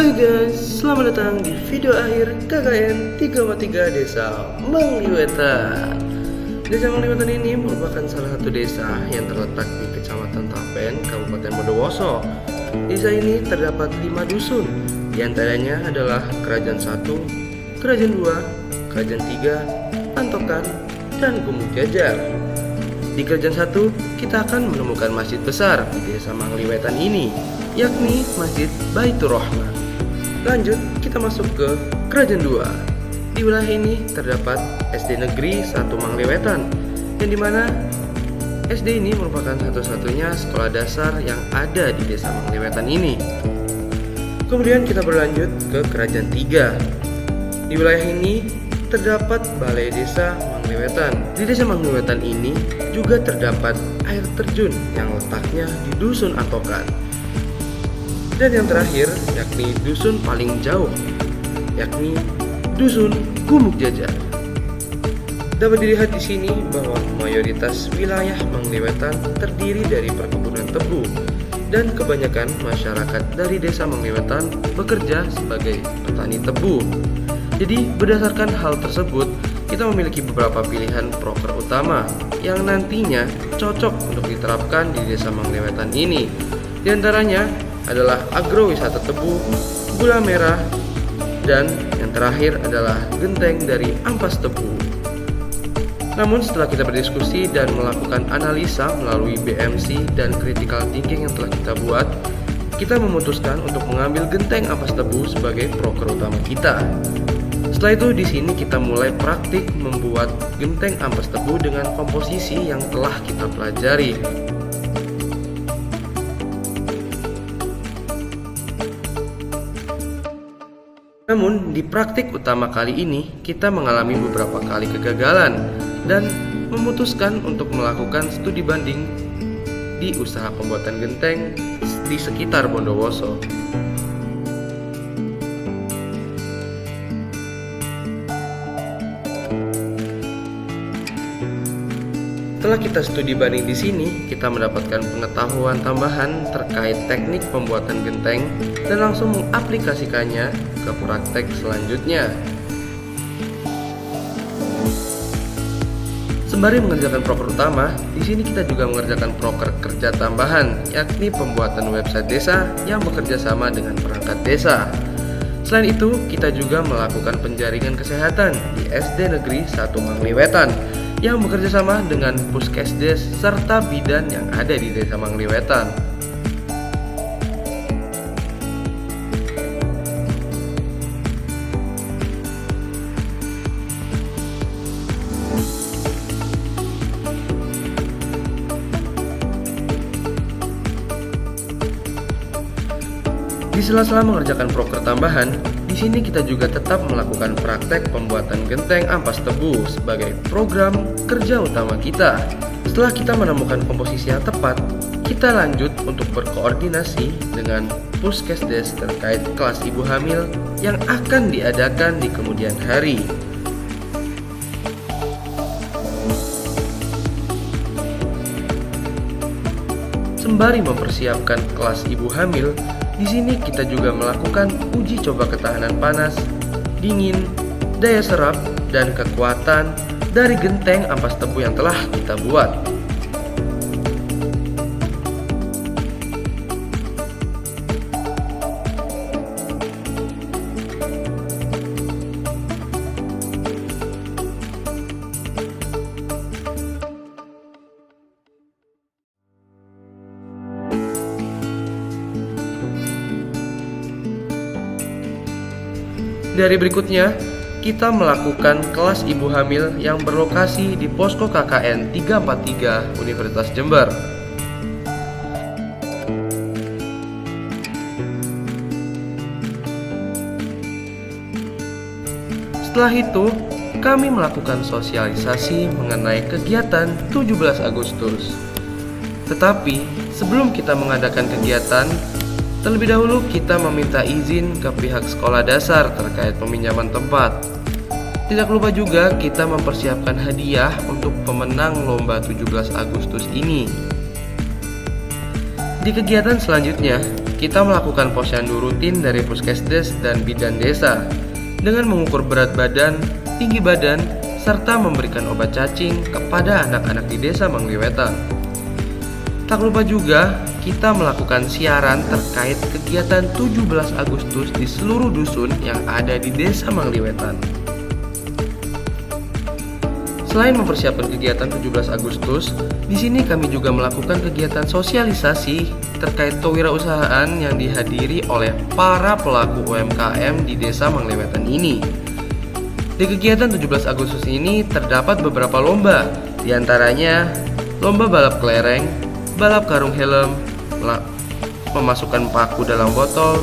Oke guys, selamat datang di video akhir KKN 3,3 Desa Mangliwetan. Desa Mangliwetan ini merupakan salah satu desa yang terletak di Kecamatan Tapen, Kabupaten Bondowoso. Desa ini terdapat 5 dusun, di antaranya adalah Kerajaan 1, Kerajaan 2, Kerajaan 3, Pantokan, dan Gumuk Jajar. Di Kerajaan 1, kita akan menemukan masjid besar di Desa Mangliwetan ini, yakni Masjid Baitur Rahman. Lanjut, kita masuk ke Kerajaan 2. Di wilayah ini terdapat SD Negeri 1 Mangliwetan, yang dimana SD ini merupakan satu-satunya sekolah dasar yang ada di Desa Mangliwetan ini. Kemudian kita berlanjut ke Kerajaan 3. Di wilayah ini terdapat Balai Desa Mangliwetan. Di Desa Mangliwetan ini juga terdapat air terjun yang letaknya di Dusun Antokan. Dan yang terakhir, yakni dusun paling jauh, yakni Dusun Gumuk Jajar. Dapat dilihat di sini bahwa mayoritas wilayah Mangliwetan terdiri dari perkebunan tebu, dan kebanyakan masyarakat dari Desa Mangliwetan bekerja sebagai petani tebu. Jadi berdasarkan hal tersebut, kita memiliki beberapa pilihan proker utama yang nantinya cocok untuk diterapkan di Desa Mangliwetan ini. Di antaranya adalah agrowisata tebu, gula merah, dan yang terakhir adalah genteng dari ampas tebu. Namun setelah kita berdiskusi dan melakukan analisa melalui BMC dan critical thinking yang telah kita buat, kita memutuskan untuk mengambil genteng ampas tebu sebagai proker utama kita. Setelah itu di sini kita mulai praktik membuat genteng ampas tebu dengan komposisi yang telah kita pelajari. Namun di praktik utama kali ini kita mengalami beberapa kali kegagalan dan memutuskan untuk melakukan studi banding di usaha pembuatan genteng di sekitar Bondowoso. Setelah kita studi banding di sini, kita mendapatkan pengetahuan tambahan terkait teknik pembuatan genteng dan langsung mengaplikasikannya ke praktek selanjutnya. Sembari mengerjakan proker utama, di sini kita juga mengerjakan proker kerja tambahan, yakni pembuatan website desa yang bekerja sama dengan perangkat desa. Selain itu, kita juga melakukan penjaringan kesehatan di SD Negeri 1 Mangliwetan yang bekerja sama dengan Puskesdes serta bidan yang ada di Desa Mangliwetan. Di sela-sela mengerjakan proker tambahan, di sini kita juga tetap melakukan praktek pembuatan genteng ampas tebu sebagai program kerja utama kita. Setelah kita menemukan komposisi yang tepat, kita lanjut untuk berkoordinasi dengan Puskesdes terkait kelas ibu hamil yang akan diadakan di kemudian hari. Sembari mempersiapkan kelas ibu hamil, di sini kita juga melakukan uji coba ketahanan panas, dingin, daya serap, dan kekuatan dari genteng ampas tebu yang telah kita buat. Dari berikutnya, kita melakukan kelas ibu hamil yang berlokasi di Posko KKN 343 Universitas Jember. Setelah itu, kami melakukan sosialisasi mengenai kegiatan 17 Agustus. Tetapi, sebelum kita mengadakan kegiatan, terlebih dahulu kita meminta izin ke pihak sekolah dasar terkait peminjaman tempat. Tidak lupa juga kita mempersiapkan hadiah untuk pemenang lomba 17 Agustus ini. Di kegiatan selanjutnya, kita melakukan posyandu rutin dari Puskesdes dan Bidan Desa dengan mengukur berat badan, tinggi badan, serta memberikan obat cacing kepada anak-anak di Desa Mangliwetan. Tak lupa juga, kita melakukan siaran terkait kegiatan 17 Agustus di seluruh dusun yang ada di Desa Mangliwetan. Selain mempersiapkan kegiatan 17 Agustus, di sini kami juga melakukan kegiatan sosialisasi terkait kewirausahaan yang dihadiri oleh para pelaku UMKM di Desa Mangliwetan ini. Di kegiatan 17 Agustus ini terdapat beberapa lomba, diantaranya lomba balap kelereng, balap karung helm, memasukkan paku dalam botol,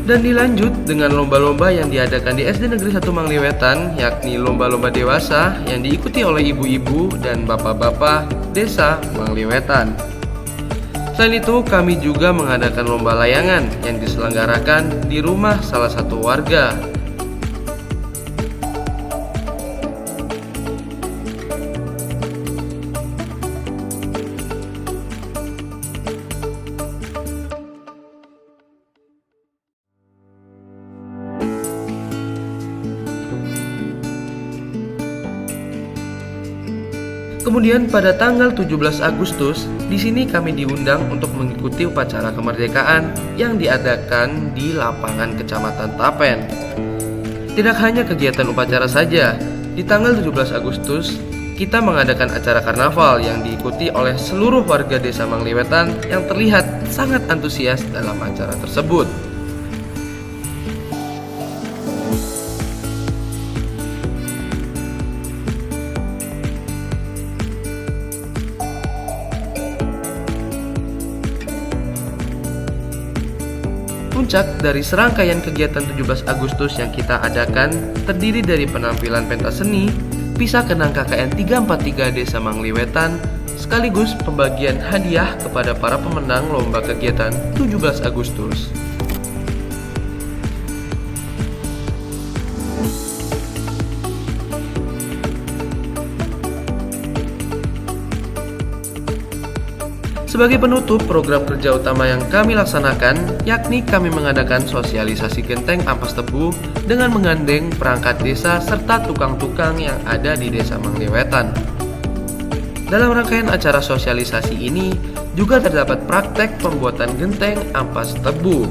dan dilanjut dengan lomba-lomba yang diadakan di SD Negeri 1 Mangliwetan, yakni lomba-lomba dewasa yang diikuti oleh ibu-ibu dan bapak-bapak Desa Mangliwetan. Selain itu, kami juga mengadakan lomba layangan yang diselenggarakan di rumah salah satu warga. Kemudian pada tanggal 17 Agustus, di sini kami diundang untuk mengikuti upacara kemerdekaan yang diadakan di lapangan Kecamatan Tapen. Tidak hanya kegiatan upacara saja, di tanggal 17 Agustus kita mengadakan acara karnaval yang diikuti oleh seluruh warga Desa Mangliwetan yang terlihat sangat antusias dalam acara tersebut. Puncak dari serangkaian kegiatan 17 Agustus yang kita adakan terdiri dari penampilan pentas seni, pisah kenang KKN 343 Desa Mangliwetan, sekaligus pembagian hadiah kepada para pemenang lomba kegiatan 17 Agustus. Sebagai penutup program kerja utama yang kami laksanakan, yakni kami mengadakan sosialisasi genteng ampas tebu dengan menggandeng perangkat desa serta tukang-tukang yang ada di Desa Mangliwetan. Dalam rangkaian acara sosialisasi ini juga terdapat praktek pembuatan genteng ampas tebu.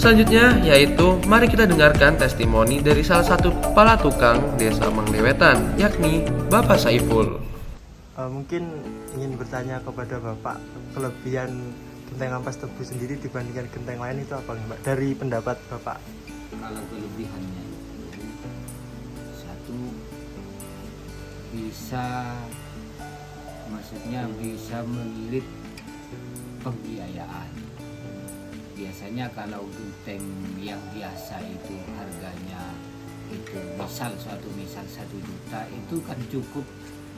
Selanjutnya yaitu mari kita dengarkan testimoni dari salah satu kepala tukang Desa Mangliwetan, yakni Bapak Saiful. Mungkin ingin bertanya kepada Bapak, kelebihan genteng ampas tebu sendiri dibandingkan genteng lain itu apa, Mbak? Dari pendapat Bapak. Kalau kelebihannya itu satu, bisa mengirit pembiayaan. Biasanya kalau genteng yang biasa itu harganya itu misal 1 juta itu kan cukup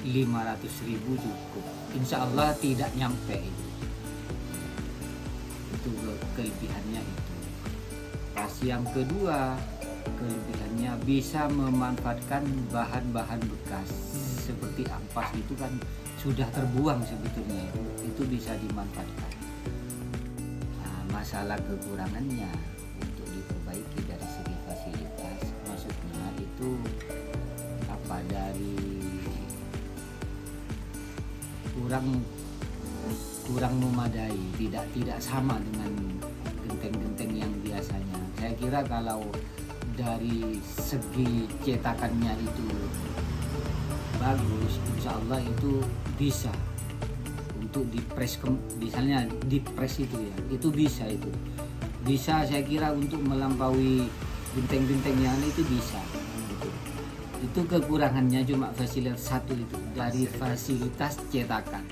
500.000 cukup. Insya Allah tidak nyampe itu kelebihannya itu. Pas yang kedua, kelebihannya bisa memanfaatkan bahan-bahan bekas seperti ampas itu kan sudah terbuang sebetulnya, itu bisa dimanfaatkan. Masalah kekurangannya untuk diperbaiki dari segi fasilitas, maksudnya itu dari kurang memadai, tidak sama dengan genteng-genteng yang biasanya. Saya kira kalau dari segi cetakannya itu bagus, insya Allah itu bisa untuk dipres, misalnya dipres itu ya, itu bisa saya kira untuk melampaui genteng-genteng yang itu bisa gitu. Itu kekurangannya cuma fasilitas satu itu, dari fasilitas cetakan.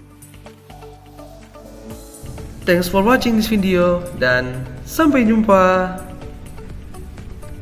Thanks for watching this video dan sampai jumpa.